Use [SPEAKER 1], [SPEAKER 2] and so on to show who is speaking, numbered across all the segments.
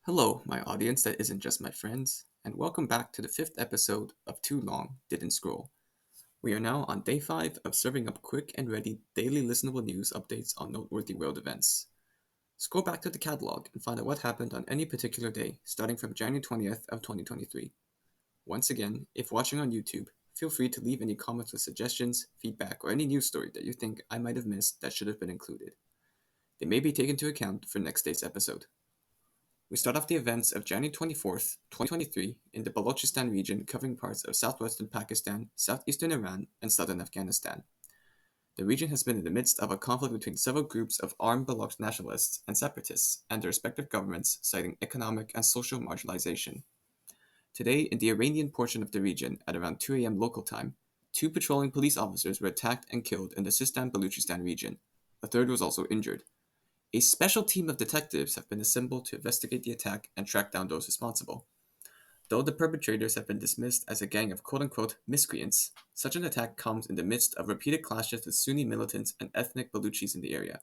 [SPEAKER 1] Hello, my audience that isn't just my friends, and welcome back to the fifth episode of Too Long Didn't Scroll. We are now on day 5 of serving up quick and ready daily listenable news updates on noteworthy world events. Scroll back to the catalog and find out what happened on any particular day, starting from January 20th of 2023. Once again, if watching on YouTube, feel free to leave any comments with suggestions, feedback, or any news story that you think I might have missed that should have been included. They may be taken into account for next day's episode. We start off the events of January 24th, 2023 in the Baluchistan region covering parts of southwestern Pakistan, southeastern Iran, and southern Afghanistan. The region has been in the midst of a conflict between several groups of armed Baloch nationalists and separatists and their respective governments citing economic and social marginalization. Today, in the Iranian portion of the region, at around 2 a.m. local time, 2 patrolling police officers were attacked and killed in the Sistan-Baluchistan region. A third was also injured. A special team of detectives have been assembled to investigate the attack and track down those responsible. Though the perpetrators have been dismissed as a gang of quote-unquote miscreants, such an attack comes in the midst of repeated clashes with Sunni militants and ethnic Baluchis in the area,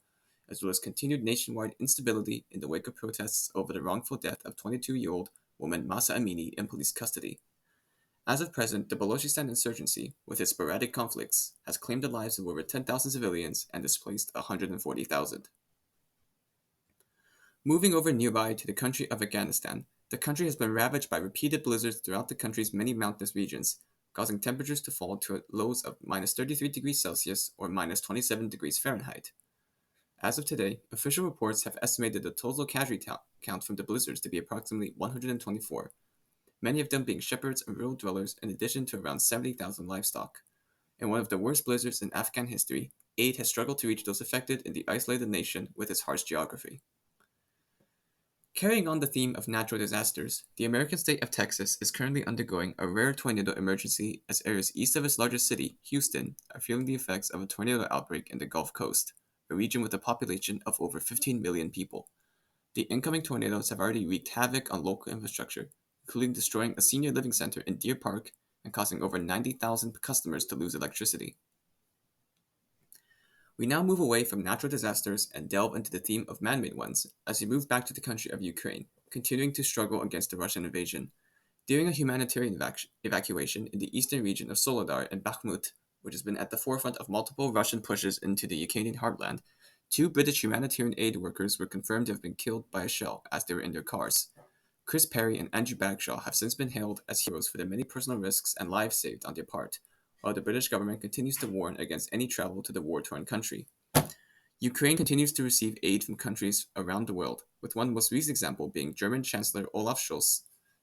[SPEAKER 1] as well as continued nationwide instability in the wake of protests over the wrongful death of 22-year-old woman Masa Amini in police custody. As of present, the Balochistan insurgency, with its sporadic conflicts, has claimed the lives of over 10,000 civilians and displaced 140,000. Moving over nearby to the country of Afghanistan, the country has been ravaged by repeated blizzards throughout the country's many mountainous regions, causing temperatures to fall to lows of minus 33 degrees Celsius or minus 27 degrees Fahrenheit. As of today, official reports have estimated the total casualty count from the blizzards to be approximately 124, many of them being shepherds and rural dwellers in addition to around 70,000 livestock. In one of the worst blizzards in Afghan history, aid has struggled to reach those affected in the isolated nation with its harsh geography. Carrying on the theme of natural disasters, the American state of Texas is currently undergoing a rare tornado emergency as areas east of its largest city, Houston, are feeling the effects of a tornado outbreak in the Gulf Coast, a region with a population of over 15 million people. The incoming tornadoes have already wreaked havoc on local infrastructure, including destroying a senior living center in Deer Park and causing over 90,000 customers to lose electricity. We now move away from natural disasters and delve into the theme of man-made ones as we move back to the country of Ukraine, continuing to struggle against the Russian invasion. During a humanitarian evacuation in the eastern region of Soledar and Bakhmut, which has been at the forefront of multiple Russian pushes into the Ukrainian heartland, 2 British humanitarian aid workers were confirmed to have been killed by a shell as they were in their cars. Chris Perry and Andrew Bagshaw have since been hailed as heroes for the many personal risks and lives saved on their part, while the British government continues to warn against any travel to the war-torn country. Ukraine continues to receive aid from countries around the world, with one most recent example being German Chancellor Olaf Scholz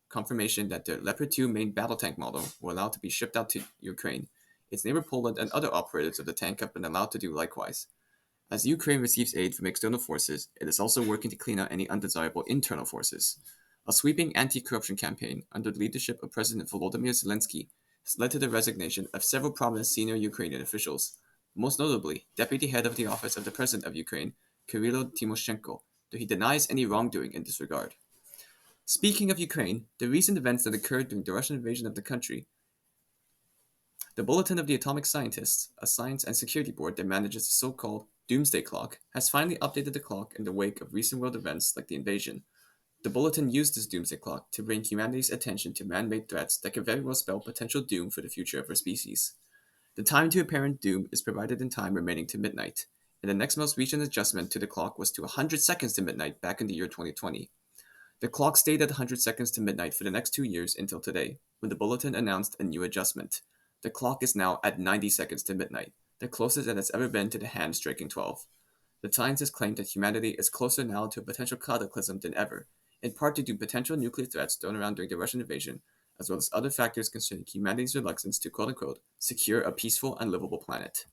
[SPEAKER 1] confirmation that the Leopard 2 main battle tank model will allow to be shipped out to Ukraine. Its neighbor Poland and other operators of the tank have been allowed to do likewise. As Ukraine receives aid from external forces, it is also working to clean out any undesirable internal forces. A sweeping anti-corruption campaign under the leadership of President Volodymyr Zelensky has led to the resignation of several prominent senior Ukrainian officials, most notably Deputy Head of the Office of the President of Ukraine, Kyrylo Tymoshenko, though he denies any wrongdoing in this regard. Speaking of Ukraine, the recent events that occurred during the Russian invasion of the country, the Bulletin of the Atomic Scientists, a science and security board that manages the so-called Doomsday Clock, has finally updated the clock in the wake of recent world events like the invasion. The Bulletin used this Doomsday Clock to bring humanity's attention to man-made threats that could very well spell potential doom for the future of our species. The time to apparent doom is provided in time remaining to midnight, and the next most recent adjustment to the clock was to 100 seconds to midnight back in the year 2020. The clock stayed at 100 seconds to midnight for the next 2 years until today, when the Bulletin announced a new adjustment. The clock is now at 90 seconds to midnight, the closest it has ever been to the hand striking 12. The Times has claimed that humanity is closer now to a potential cataclysm than ever, in part due to potential nuclear threats thrown around during the Russian invasion, as well as other factors concerning humanity's reluctance to quote-unquote secure a peaceful and livable planet.